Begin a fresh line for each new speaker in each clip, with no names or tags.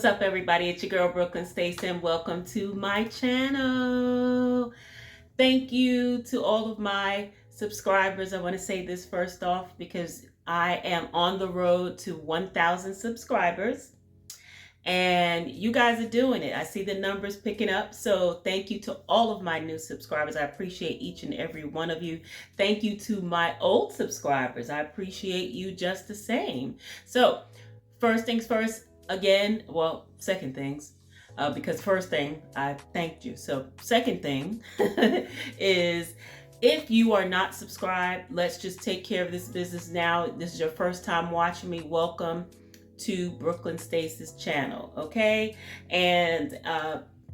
What's up, everybody? It's your girl Brooklyn Stacy, and welcome to my channel. Thank you to all of my subscribers. I want to say this first off because I am on the road to 1,000 subscribers, and you guys are doing it. I see the numbers picking up, so thank you to all of my new subscribers. I appreciate each and every one of you. Thank you to my old subscribers. I appreciate you just the same. So first things first, again, well, second things, because first thing, I thanked you. So second thing is, if you are not subscribed, let's just take care of this business now. This is your first time watching me. Welcome to Brooklyn Stacy's channel, okay? And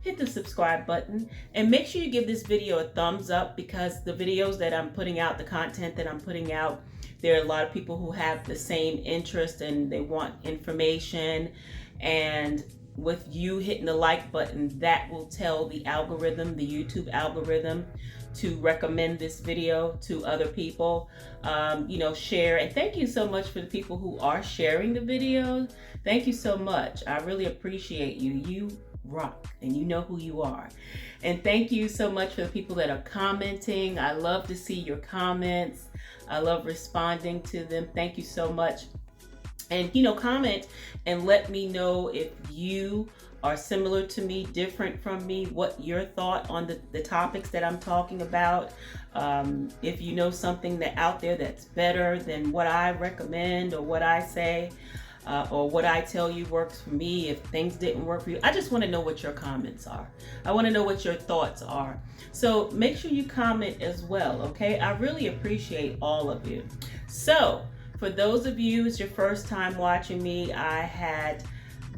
hit the subscribe button and make sure you give this video a thumbs up, because the videos that I'm putting out, the content that I'm putting out, there are a lot of people who have the same interest and they want information. And with you hitting the like button, that will tell the algorithm, the YouTube algorithm, to recommend this video to other people. Share. And thank you so much for the people who are sharing the video. Thank you so much. I really appreciate you. You rock, and you know who you are. And thank you so much for the people that are commenting. I love to see your comments. I love responding to them. Thank you so much. And comment and let me know if you are similar to me, different from me, what your thought on the topics that I'm talking about. If you know something that out there that's better than what I recommend or what I say, or what I tell you works for me, if things didn't work for you. I just want to know what your comments are. I want to know what your thoughts are. So make sure you comment as well, okay? I really appreciate all of you. So for those of you, it's your first time watching me, I had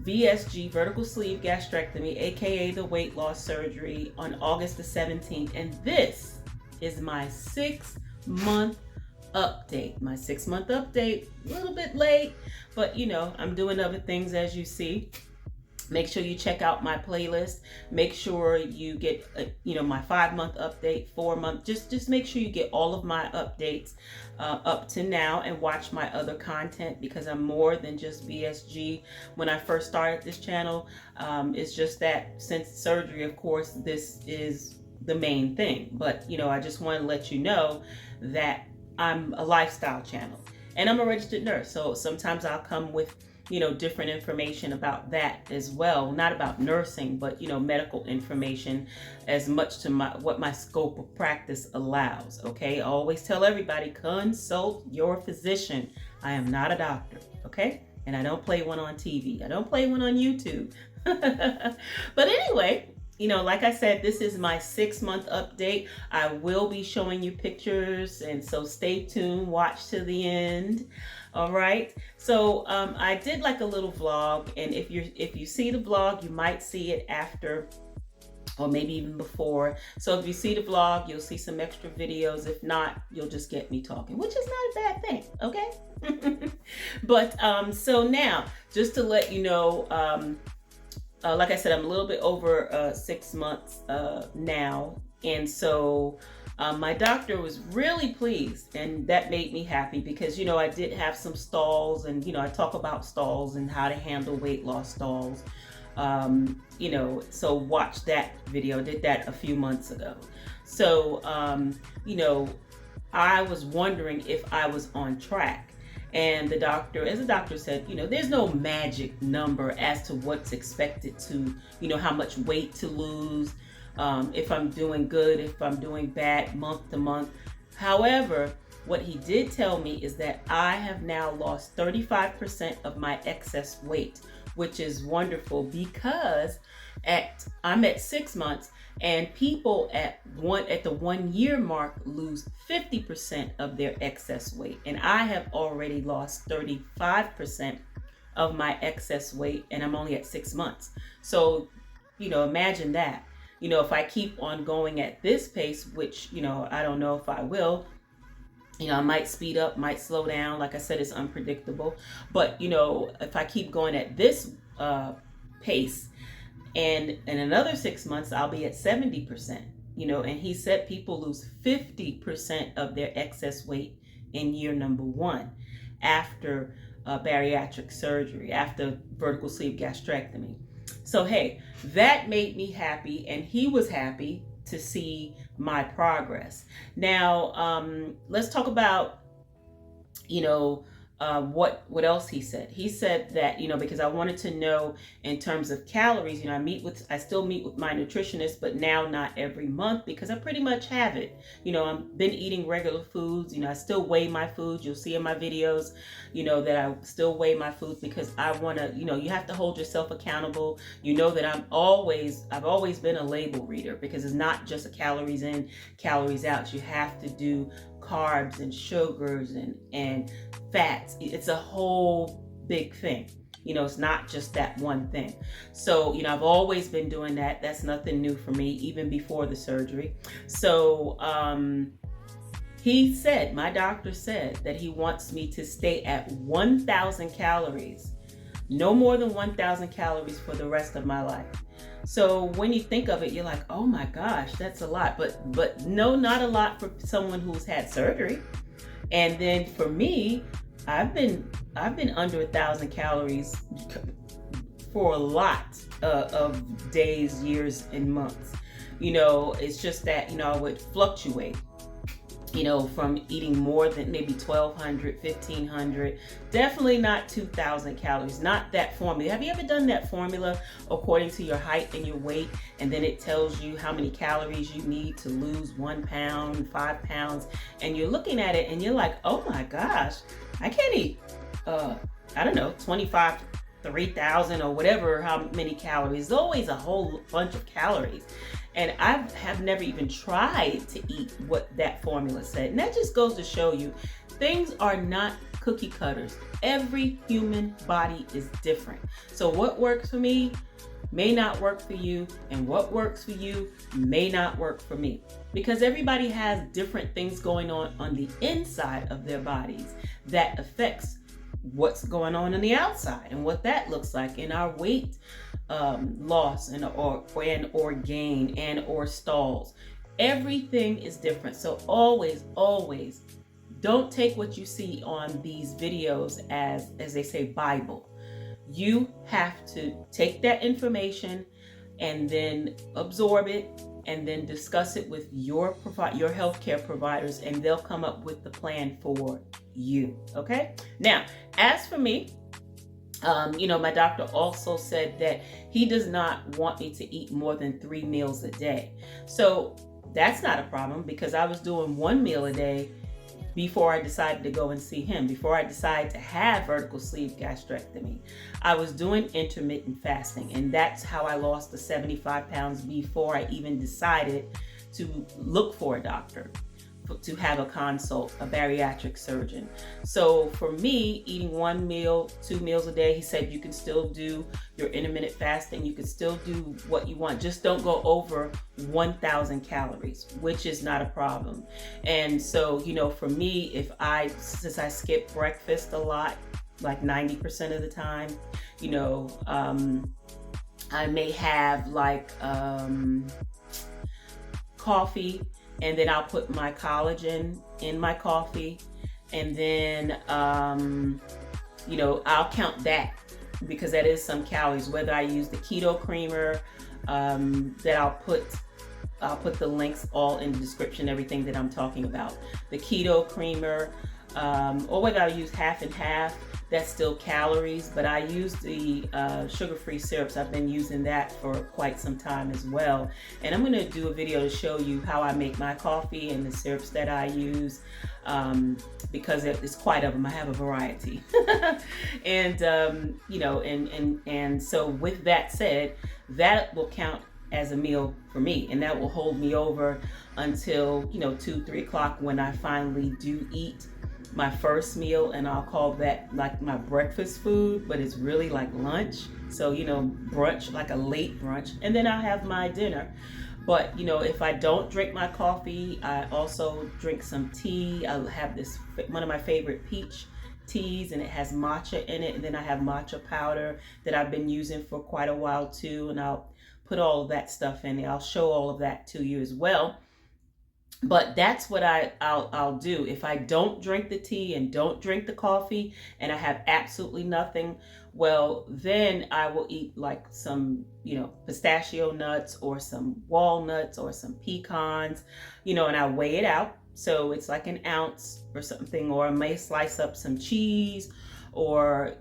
VSG, vertical sleeve gastrectomy, aka the weight loss surgery, on August the 17th. And this is my 6-month update. My 6-month update, a little bit late, but I'm doing other things, as you see. Make sure you check out my playlist. Make sure you get my 5-month update, 4-month. Just make sure you get all of my updates up to now, and watch my other content, because I'm more than just VSG. When I first started this channel, it's just that since surgery, of course, this is the main thing. But I just want to let you know that I'm a lifestyle channel, and I'm a registered nurse. So sometimes I'll come with, different information about that as well. Not about nursing, but, medical information, as much to what my scope of practice allows. Okay. I always tell everybody, consult your physician. I am not a doctor. Okay. And I don't play one on TV. I don't play one on YouTube. But anyway, like I said, this is my 6-month update. I will be showing you pictures, and so stay tuned, watch to the end. All right. So I did like a little vlog, and if you see the vlog, you might see it after, or maybe even before. So if you see the vlog, you'll see some extra videos. If not, you'll just get me talking, which is not a bad thing. Okay. But so now, just to let you know, like I said, I'm a little bit over 6 months now. And so my doctor was really pleased, and that made me happy, because, I did have some stalls, and, I talk about stalls and how to handle weight loss stalls. So watch that video. I did that a few months ago. So, I was wondering if I was on track. And the doctor, as the doctor said, there's no magic number as to what's expected to, how much weight to lose, if I'm doing good, if I'm doing bad, month to month. However, what he did tell me is that I have now lost 35% of my excess weight, which is wonderful, because I'm at 6 months, and people at the 1 year mark lose 50% of their excess weight. And I have already lost 35% of my excess weight, and I'm only at 6 months. So, imagine that. If I keep on going at this pace, which, I don't know if I will, I might speed up, might slow down. Like I said, it's unpredictable. But, if I keep going at this pace, and in another 6 months, I'll be at 70%, and he said people lose 50% of their excess weight in year number 1 after bariatric surgery after vertical sleeve gastrectomy. So hey, that made me happy, and he was happy to see my progress. Now, let's talk about, you know, what else he said. He said that, because I wanted to know in terms of calories, I still meet with my nutritionist, but now not every month because I pretty much have it. I've been eating regular foods. I still weigh my foods. You'll see in my videos, that I still weigh my foods because I want to, you have to hold yourself accountable. That I've always been a label reader, because it's not just a calories in, calories out. You have to do carbs and sugars and fats. It's a whole big thing. It's not just that one thing. So, I've always been doing that. That's nothing new for me, even before the surgery. So, my doctor said that he wants me to stay at 1,000 calories, no more than 1,000 calories for the rest of my life. So when you think of it, you're like, oh my gosh, that's a lot. But no, not a lot for someone who's had surgery. And then for me, I've been under 1,000 calories for a lot of days, years, and months. It's just that, I would fluctuate, from eating more than maybe 1,200, 1,500, definitely not 2,000 calories, not that formula. Have you ever done that formula according to your height and your weight, and then it tells you how many calories you need to lose 1 pound, 5 pounds, and you're looking at it and you're like, oh my gosh, I can't eat, 25, 3,000 or whatever, how many calories. There's always a whole bunch of calories. And I have never even tried to eat what that formula said. And that just goes to show you, things are not cookie cutters. Every human body is different. So what works for me may not work for you, and what works for you may not work for me. Because everybody has different things going on the inside of their bodies that affects what's going on the outside and what that looks like in our weight loss or gain and or stalls. Everything is different. So always don't take what you see on these videos as they say Bible. You have to take that information and then absorb it and then discuss it with your healthcare providers, and they'll come up with the plan for you. Okay? Now, as for me, my doctor also said that he does not want me to eat more than 3 meals a day. So that's not a problem, because I was doing 1 meal a day before I decided to go and see him, before I decided to have vertical sleeve gastrectomy. I was doing intermittent fasting, and that's how I lost the 75 pounds before I even decided to look for a doctor, to have a consult, a bariatric surgeon. So for me, eating 1 meal, 2 meals a day, he said you can still do your intermittent fasting, you can still do what you want, just don't go over 1,000 calories, which is not a problem. And so, for me, since I skip breakfast a lot, like 90% of the time, I may have like coffee, and then I'll put my collagen in my coffee, and then I'll count that, because that is some calories. Whether I use the keto creamer, that I'll put the links all in the description, everything that I'm talking about. The keto creamer, or whether I use half and half, that's still calories, but I use the sugar-free syrups. I've been using that for quite some time as well. And I'm gonna do a video to show you how I make my coffee and the syrups that I use, because it's quite of them. I have a variety. And, and so with that said, that will count as a meal for me, and that will hold me over until 2, 3 o'clock, when I finally do eat my first meal, and I'll call that like my breakfast food, but it's really like lunch. So, brunch, like a late brunch, and then I'll have my dinner. But, if I don't drink my coffee, I also drink some tea. I'll have one of my favorite peach teas, and it has matcha in it. And then I have matcha powder that I've been using for quite a while too. And I'll put all of that stuff in there. I'll show all of that to you as well. But that's what I'll do. If I don't drink the tea and don't drink the coffee and I have absolutely nothing, well, then I will eat like some, pistachio nuts or some walnuts or some pecans, and I weigh it out. So it's like an ounce or something, or I may slice up some cheese, or,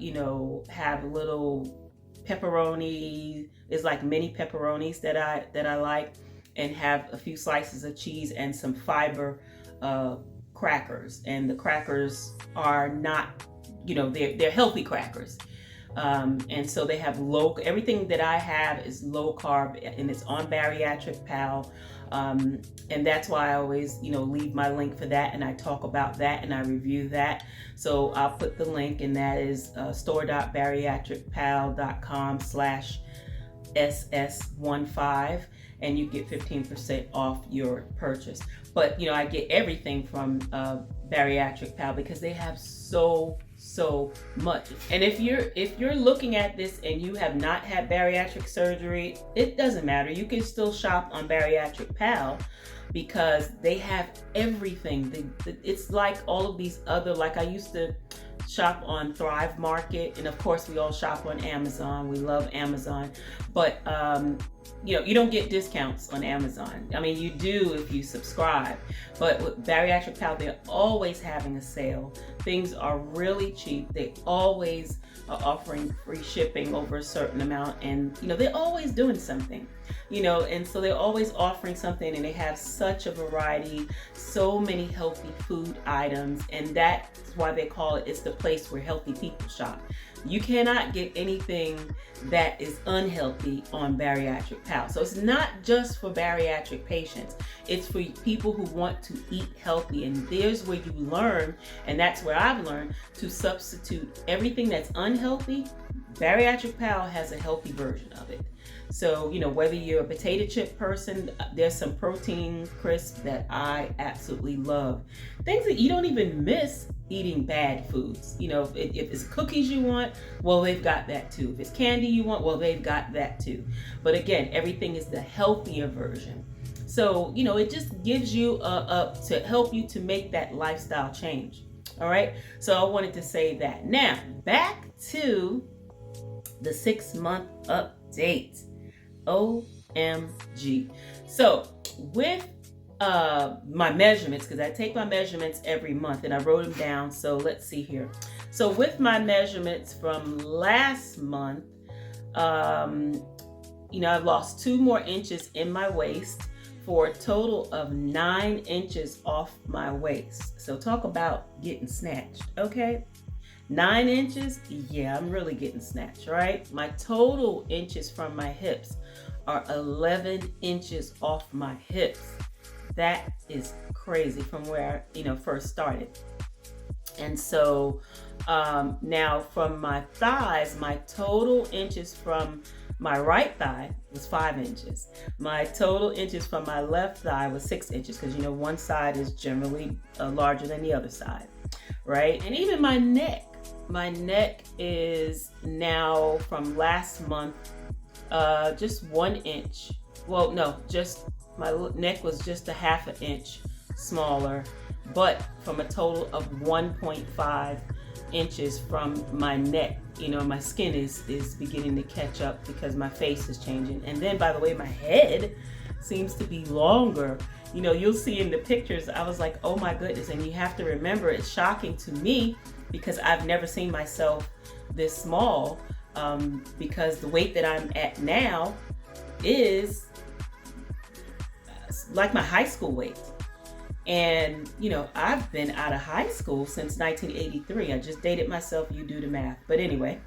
have a little pepperoni. It's like mini pepperonis that I like, and have a few slices of cheese and some fiber crackers. And the crackers are not, they're healthy crackers. And so they have everything that I have is low carb, and it's on Bariatric Pal. And that's why I always, leave my link for that, and I talk about that and I review that. So I'll put the link, and that is store.bariatricpal.com/SS15, and you get 15% off your purchase. But I get everything from Bariatric Pal because they have so much. And if you're looking at this and you have not had bariatric surgery, it doesn't matter. You can still shop on Bariatric Pal because they have everything. It's like all of these other, like I used to shop on Thrive Market, and of course we all shop on Amazon. We love Amazon, but you don't get discounts on Amazon. I mean, you do if you subscribe, but with Bariatric Pal, they're always having a sale. Things are really cheap. They always are offering free shipping over a certain amount, and they're always doing something, and so they're always offering something, and they have such a variety, so many healthy food items, and that's why they call it's the place where healthy people shop. You cannot get anything that is unhealthy on Bariatric Pal. So it's not just for bariatric patients. It's for people who want to eat healthy. And there's where you learn, and that's where I've learned, to substitute everything that's unhealthy. Bariatric Pal has a healthy version of it. So, whether you're a potato chip person, there's some protein crisps that I absolutely love. Things that you don't even miss eating bad foods. If it's cookies you want, well, they've got that too. If it's candy you want, well, they've got that too. But again, everything is the healthier version. So, it just gives you to help you to make that lifestyle change. All right. So I wanted to say that. Now, back to the 6-month update. OMG. So with my measurements, because I take my measurements every month and I wrote them down. So let's see here. So with my measurements from last month, I've lost 2 more inches in my waist for a total of 9 inches off my waist. So talk about getting snatched, okay? 9 inches, yeah, I'm really getting snatched, right? My total inches from my hips are 11 inches off my hips. That is crazy from where I, first started. And so now from my thighs, my total inches from my right thigh was 5 inches. My total inches from my left thigh was 6 inches, because one side is generally larger than the other side, right? And even my neck is now from last month just 1 inch. Well, no, just my neck was just a half an inch smaller, but from a total of 1.5 inches from my neck. My skin is beginning to catch up because my face is changing. And then, by the way, my head seems to be longer. You'll see in the pictures, I was like, oh my goodness. And you have to remember, it's shocking to me because I've never seen myself this small, because the weight that I'm at now is like my high school weight. And, I've been out of high school since 1983. I just dated myself. You do the math. But anyway,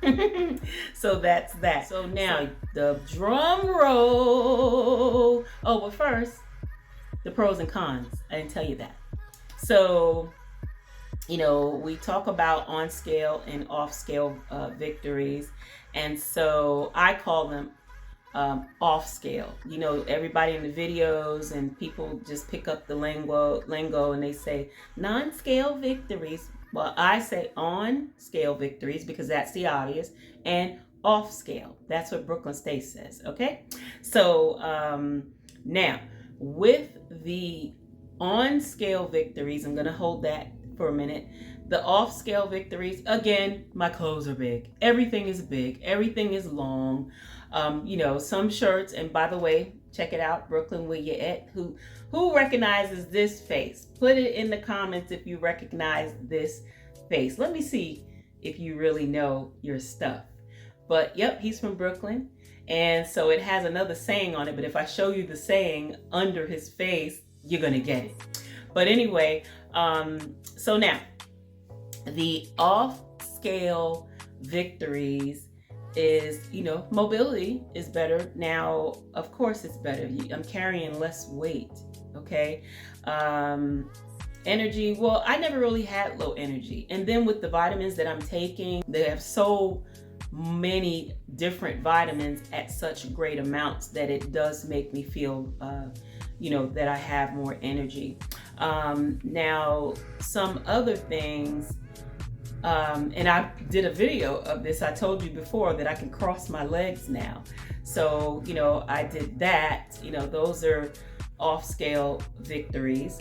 so that's that. So now the drum roll. Oh, but first, the pros and cons. I didn't tell you that. So, we talk about on scale and off scale victories. And so I call them off scale. Everybody in the videos and people just pick up the lingo and they say non-scale victories. Well, I say on scale victories because that's the obvious, and off scale. That's what Brooklyn State says. Okay. So now with the on-scale victories, I'm going to hold that for a minute. The off-scale victories, again, my clothes are big. Everything is big. Everything is long. Some shirts, and by the way, check it out, Brooklyn, where you at? Who recognizes this face? Put it in the comments if you recognize this face. Let me see if you really know your stuff. But yep, he's from Brooklyn. And so it has another saying on it, but if I show you the saying under his face, you're going to get it. But anyway, so now the off-scale victories is, mobility is better. Now, of course it's better. I'm carrying less weight, okay? Energy, well, I never really had low energy. And then with the vitamins that I'm taking, they have so many different vitamins at such great amounts that it does make me feel, that I have more energy. Now, some other things, and I did a video of this. I told you before that I can cross my legs now. So, I did that. Those are off-scale victories.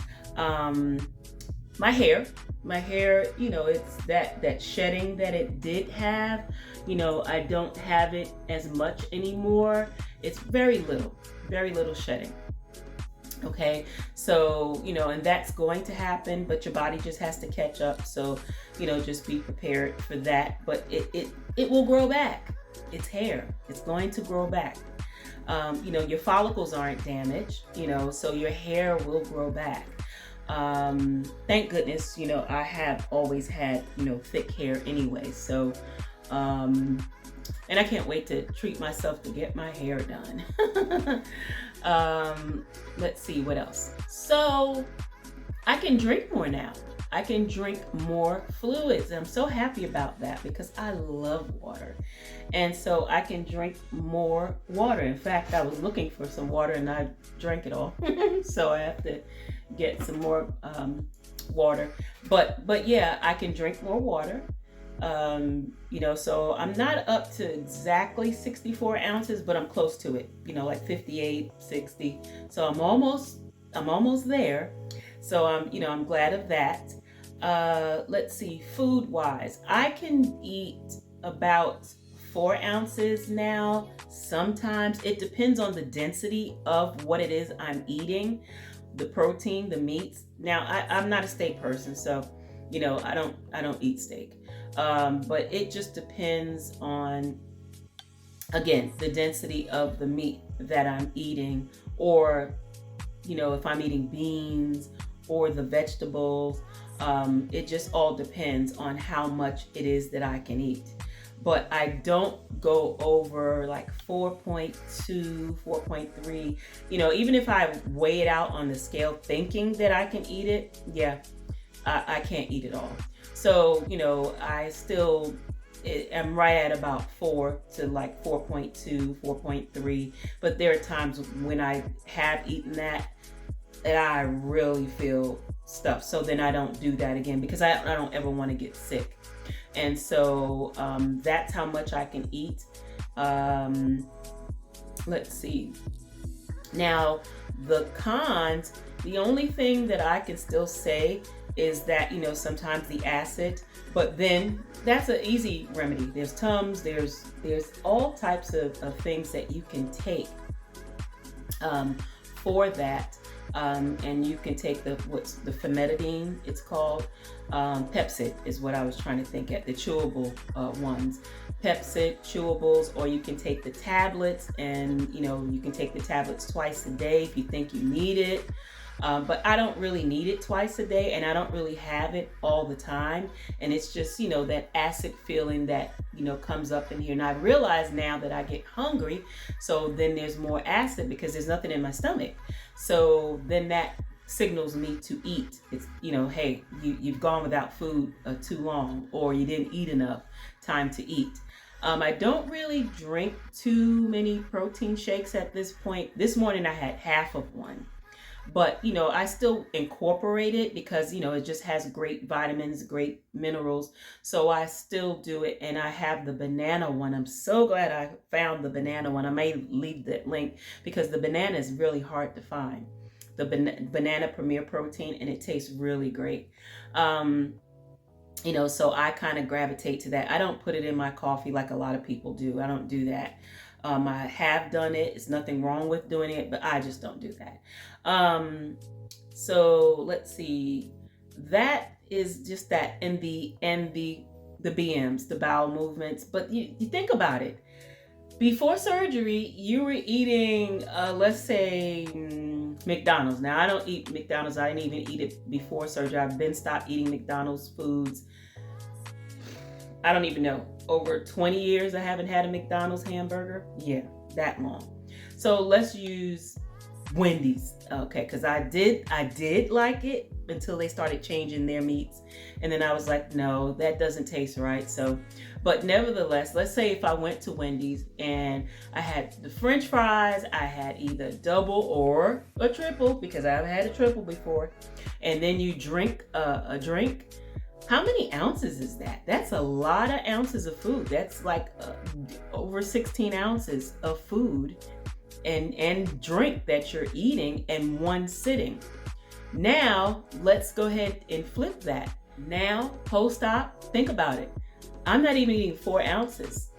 My hair, it's that shedding that it did have. I don't have it as much anymore. It's very little shedding. Okay, so, and that's going to happen, but your body just has to catch up. So, just be prepared for that. But it will grow back. It's hair. It's going to grow back. Your follicles aren't damaged, so your hair will grow back. Thank goodness, I have always had, thick hair anyway. So, and I can't wait to treat myself to get my hair done. Let's see what else. So I can drink more now. I can drink more fluids. I'm so happy about that because I love water. And so I can drink more water. In fact, I was looking for some water and I drank it all. So I have to get some more water. But yeah, I can drink more water. So I'm not up to exactly 64 ounces, but I'm close to it, like 58, 60. So I'm almost there. So I'm glad of that. Let's see, food wise, I can eat about 4 ounces now. Sometimes it depends on the density of what it is I'm eating, the protein, the meats. Now I'm not a steak person, so I don't eat steak. But it just depends on, again, the density of the meat that I'm eating, or, if I'm eating beans or the vegetables. It just all depends on how much it is that I can eat. But I don't go over like 4.2, 4.3. Even if I weigh it out on the scale thinking that I can eat it, I can't eat it all. So, I still am right at about 4 to like 4.2, 4.3. But there are times when I have eaten that I really feel stuffed. So then I don't do that again because I don't ever want to get sick. And so that's how much I can eat. Let's see. Now, the cons, the only thing that I can still say is that, sometimes the acid, but then that's an easy remedy. There's Tums, there's all types of things that you can take for that. And you can take the famotidine, it's called. Pepsid is what I was trying to think at, the chewable ones. Pepsid, chewables, or you can take the tablets, and you can take the tablets twice a day if you think you need it. But I don't really need it twice a day, and I don't really have it all the time. And it's just, that acid feeling that, comes up in here. And I realize now that I get hungry, so then there's more acid because there's nothing in my stomach. So then that signals me to eat. It's, hey, you've gone without food too long, or you didn't eat enough time to eat. I don't really drink too many protein shakes at this point. This morning I had half of one. But, I still incorporate it because, it just has great vitamins, great minerals. So I still do it. And I have the banana one. I'm so glad I found the banana one. I may leave that link because the banana is really hard to find. the banana premier protein, and it tastes really great. So I kind of gravitate to that. I don't put it in my coffee like a lot of people do. I don't do that. I have done it. It's nothing wrong with doing it, but I just don't do that. So let's see. That is just that, and the BMs, the bowel movements. But you think about it. Before surgery, you were eating, let's say, McDonald's. Now, I don't eat McDonald's. I didn't even eat it before surgery. I've been stopped eating McDonald's foods. I don't even know. Over 20 years, I haven't had a McDonald's hamburger. Yeah, that long. So let's use Wendy's, okay? Because I did like it until they started changing their meats, and then I was like, no, that doesn't taste right. So, but nevertheless, let's say if I went to Wendy's and I had the French fries, I had either double or a triple, because I've had a triple before, and then you drink a drink. How many ounces is that? That's a lot of ounces of food. That's like over 16 ounces of food and drink that you're eating in one sitting. Now, let's go ahead and flip that. Now, post-op, think about it. I'm not even eating 4 ounces.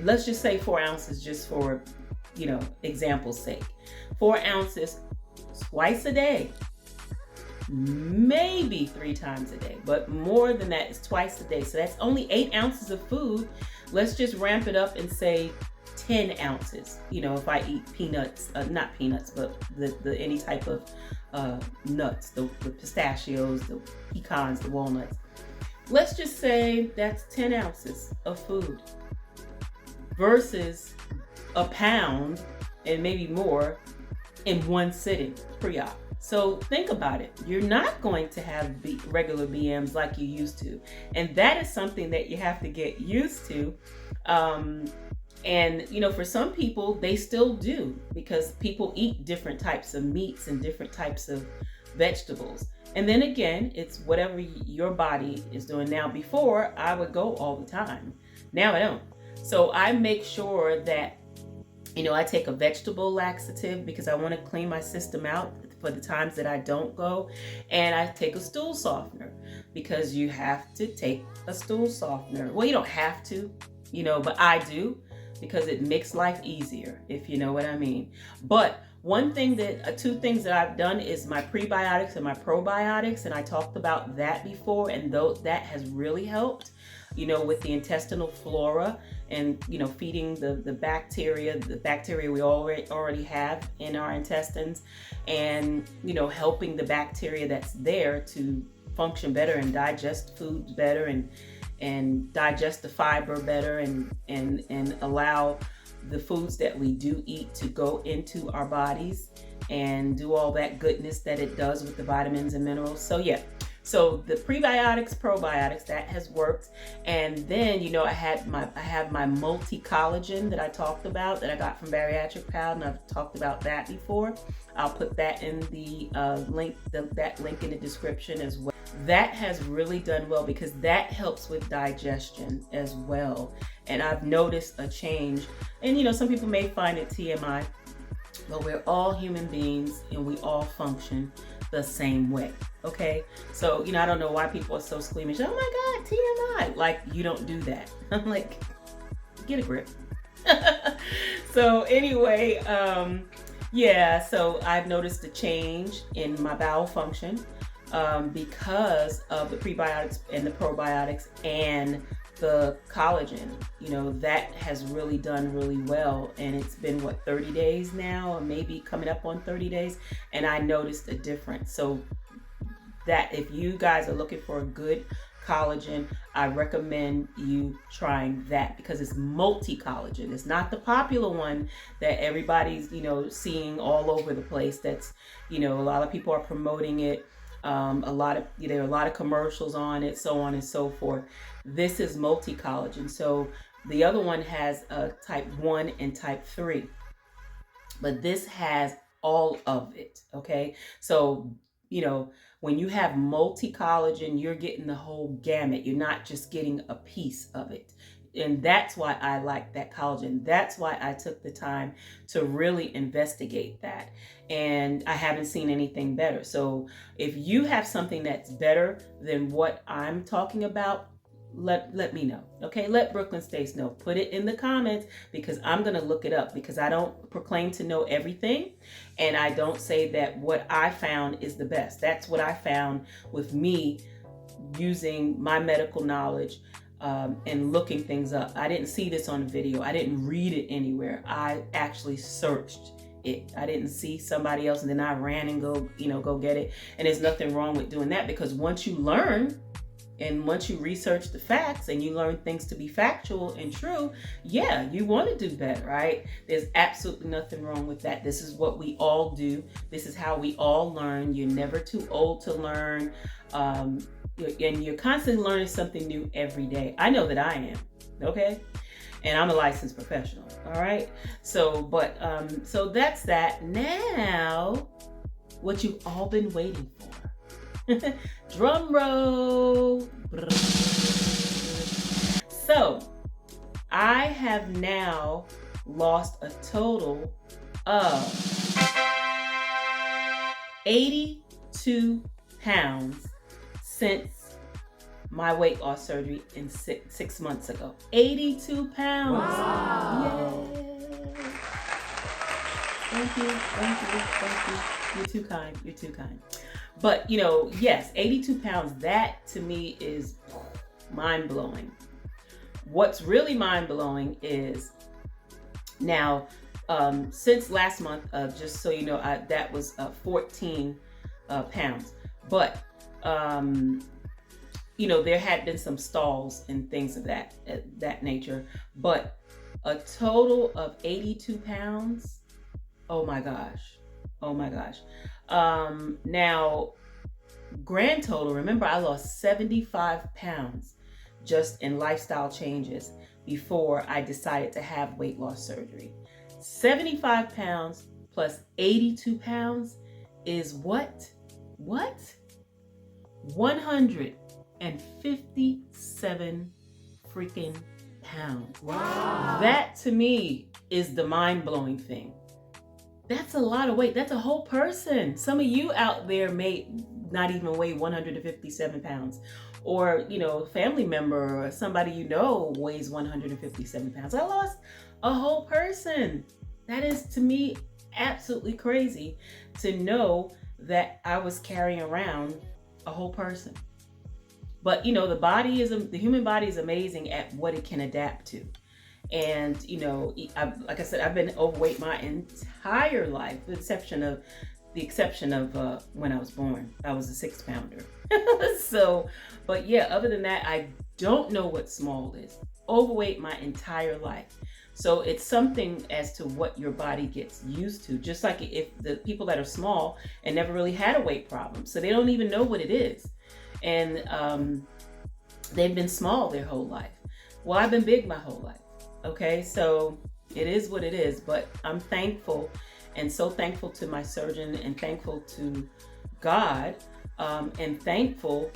Let's just say 4 ounces just for, example's sake. 4 ounces twice a day. Maybe 3 times a day, but more than that is twice a day. So that's only 8 ounces of food. Let's just ramp it up and say 10 ounces. If I eat peanuts, not peanuts, but the any type of nuts, the pistachios, the pecans, the walnuts. Let's just say that's 10 ounces of food versus a pound and maybe more in one sitting pre-op. So think about it. You're not going to have regular BMs like you used to. And that is something that you have to get used to. And for some people, they still do, because people eat different types of meats and different types of vegetables. And then again, it's whatever your body is doing. Now, before, I would go all the time. Now I don't. So I make sure that, I take a vegetable laxative because I want to clean my system out for the times that I don't go. And I take a stool softener because you have to take a stool softener. Well, you don't have to, but I do, because it makes life easier, if you know what I mean. But two things that I've done is my prebiotics and my probiotics, and I talked about that before, and that has really helped, with the intestinal flora and, feeding the bacteria we already have in our intestines, and, helping the bacteria that's there to function better and digest foods better and digest the fiber better and allow the foods that we do eat to go into our bodies and do all that goodness that it does with the vitamins and minerals. So yeah, so the prebiotics, probiotics, that has worked. And then, I have my multi-collagen that I talked about, that I got from Bariatric, and I've talked about that before. I'll put that in the link in the description as well. That has really done well because that helps with digestion as well. And I've noticed a change. And some people may find it TMI, but we're all human beings and we all function the same way. Okay? So, I don't know why people are so squeamish. Oh my God, TMI. Like, you don't do that. I'm like, get a grip. So anyway, so I've noticed a change in my bowel function because of the prebiotics and the probiotics and the collagen. That has really done really well, and it's been 30 days now, or maybe coming up on 30 days, and I noticed a difference. So that if you guys are looking for a good collagen, I recommend you trying that, because it's multi-collagen. It's not the popular one that everybody's seeing all over the place. That's a lot of people are promoting it. There are a lot of commercials on it, so on and so forth. This is multi-collagen. So the other one has type 1 and type 3, but this has all of it. Okay, so when you have multi-collagen, you're getting the whole gamut. You're not just getting a piece of it. And that's why I like that collagen. That's why I took the time to really investigate that. And I haven't seen anything better. So if you have something that's better than what I'm talking about, let me know. Okay, let Brooklyn Stace know. Put it in the comments, because I'm going to look it up, because I don't proclaim to know everything, and I don't say that what I found is the best. That's what I found with me using my medical knowledge and looking things up. I didn't see this on a video. I didn't read it anywhere. I actually searched it. I didn't see somebody else and then I ran and go get it. And there's nothing wrong with doing that, because once you learn and once you research the facts and you learn things to be factual and true, yeah, you want to do better, right? There's absolutely nothing wrong with that. This is what we all do. This is how we all learn. You're never too old to learn. And you're constantly learning something new every day. I know that I am, okay? And I'm a licensed professional, all right? So that's that. Now, what you've all been waiting for. Drum roll. So, I have now lost a total of 82 pounds since my weight loss surgery in 6 months ago. 82 pounds. Wow. Yay. Thank you. You're too kind. You're too kind. But, yes, 82 pounds, that to me is mind-blowing. What's really mind-blowing is now, since last month, just so you know, that was 14 pounds. But, there had been some stalls and things of that nature. But a total of 82 pounds, oh my gosh. Now, grand total, remember I lost 75 pounds just in lifestyle changes before I decided to have weight loss surgery. 75 pounds plus 82 pounds is what? 157 freaking pounds. Wow. That to me is the mind-blowing thing. That's a lot of weight. That's a whole person. Some of you out there may not even weigh 157 pounds. Or, a family member or somebody weighs 157 pounds. I lost a whole person. That is, to me, absolutely crazy to know that I was carrying around a whole person. But, the human body is amazing at what it can adapt to. And, like I said, I've been overweight my entire life, with the exception of when I was born. I was a 6-pounder. But yeah, other than that, I don't know what small is. Overweight my entire life. So it's something as to what your body gets used to. Just like if the people that are small and never really had a weight problem, so they don't even know what it is. And they've been small their whole life. Well, I've been big my whole life. Okay, so it is what it is, but I'm thankful, and so thankful to my surgeon, and thankful to God, and thankful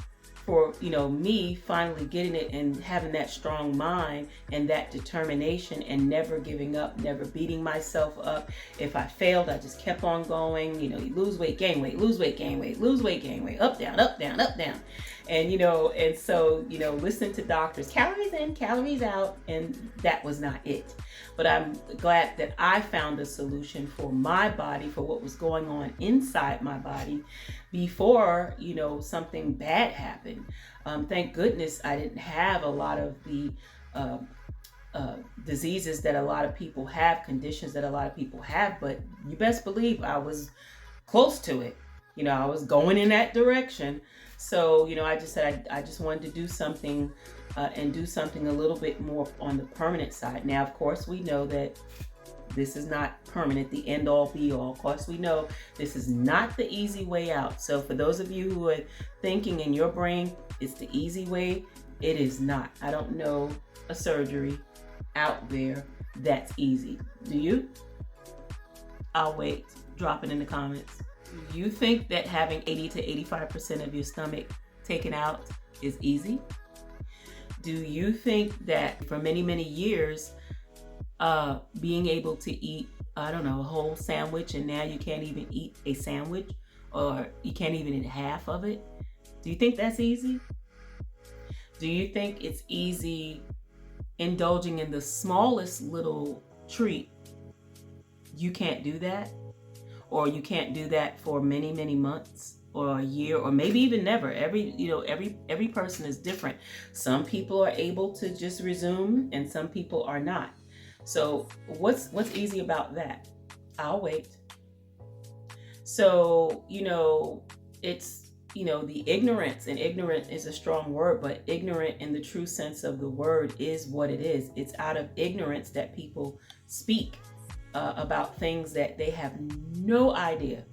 for, me finally getting it and having that strong mind and that determination and never giving up, never beating myself up. If I failed, I just kept on going. You lose weight, gain weight, lose weight, gain weight, lose weight, gain weight, up, down, up, down, up, down. And, and so, listening to doctors, calories in, calories out, and that was not it. But I'm glad that I found a solution for my body, for what was going on inside my body before, something bad happened. Thank goodness I didn't have a lot of the diseases that a lot of people have, conditions that a lot of people have, but you best believe I was close to it. I was going in that direction. So, I just said I just wanted to do something and do something a little bit more on the permanent side. Now, of course, we know that this is not permanent, the end all be all. Of course, we know this is not the easy way out. So for those of you who are thinking in your brain it's the easy way, it is not. I don't know a surgery out there that's easy. Do you? I'll wait. Drop it in the comments. Do you think that having 80 to 85% of your stomach taken out is easy? Do you think that for many, many years, being able to eat, I don't know, a whole sandwich, and now you can't even eat a sandwich, or you can't even eat half of it? Do you think that's easy? Do you think it's easy indulging in the smallest little treat? You can't do that, or you can't do that for many, many months or a year, or maybe even never. Every person is different. Some people are able to just resume, and some people are not. So what's easy about that? I'll wait. So, it's, the ignorance, and ignorant is a strong word, but ignorant in the true sense of the word is what it is. It's out of ignorance that people speak about things that they have no idea.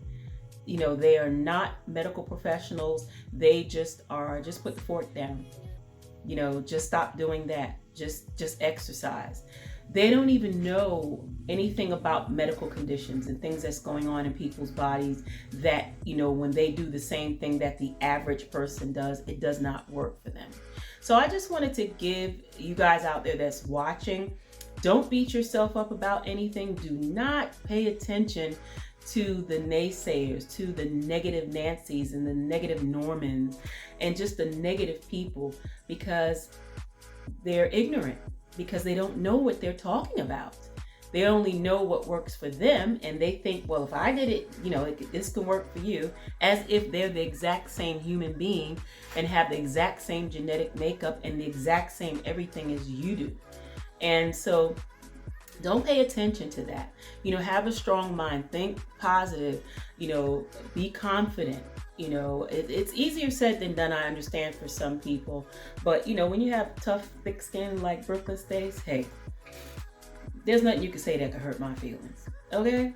They are not medical professionals. They just put the fork down. Just stop doing that. Just exercise. They don't even know anything about medical conditions and things that's going on in people's bodies that, when they do the same thing that the average person does, it does not work for them. So I just wanted to give you guys out there that's watching, don't beat yourself up about anything. Do not pay attention to the naysayers, to the negative Nancys and the negative Normans and just the negative people, because they're ignorant, because they don't know what they're talking about. They only know what works for them, and they think, well, if I did it, this can work for you, as if they're the exact same human being and have the exact same genetic makeup and the exact same everything as you do. And so don't pay attention to that. Have a strong mind, think positive, be confident. It's easier said than done, I understand, for some people. But, when you have tough, thick skin like Brooklyn Stays, hey, there's nothing you can say that could hurt my feelings. Okay?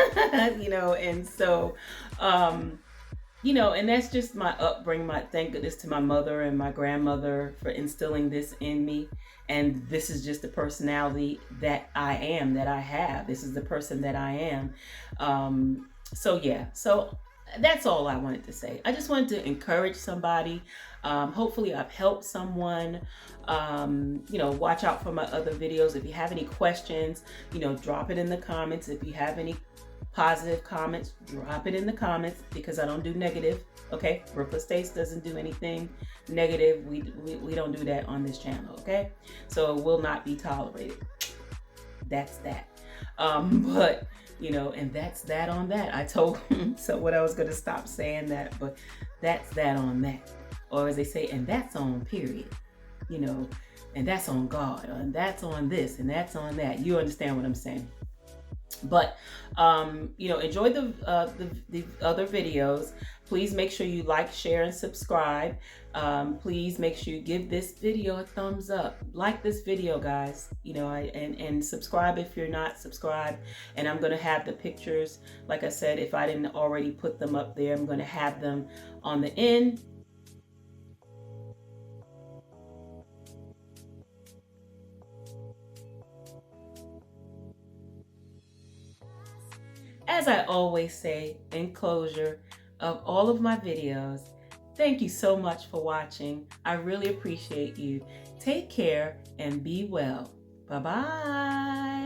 And so, and that's just my upbringing. Thank goodness to my mother and my grandmother for instilling this in me. And this is just the personality that I am, that I have. This is the person that I am. So that's all I wanted to say. I just wanted to encourage somebody. Hopefully I've helped someone. Watch out for my other videos. If you have any questions, drop it in the comments. If you have any positive comments, drop it in the comments, because I don't do negative. Okay, Brooklyn States doesn't do anything negative. We don't do that on this channel. Okay, so it will not be tolerated. That's that. But and that's that on that. I told someone I was going to stop saying that, but that's that on that. Or as they say, and that's on period. And that's on God, and that's on this, and that's on that. You understand what I'm saying? But enjoy the other videos. Please make sure you like, share, and subscribe. Please make sure you give this video a thumbs up. Like this video, guys. And subscribe if you're not subscribed. And I'm going to have the pictures, like I said, if I didn't already put them up there, I'm going to have them on the end. As I always say in closure of all of my videos, thank you so much for watching. I really appreciate you. Take care and be well. Bye-bye.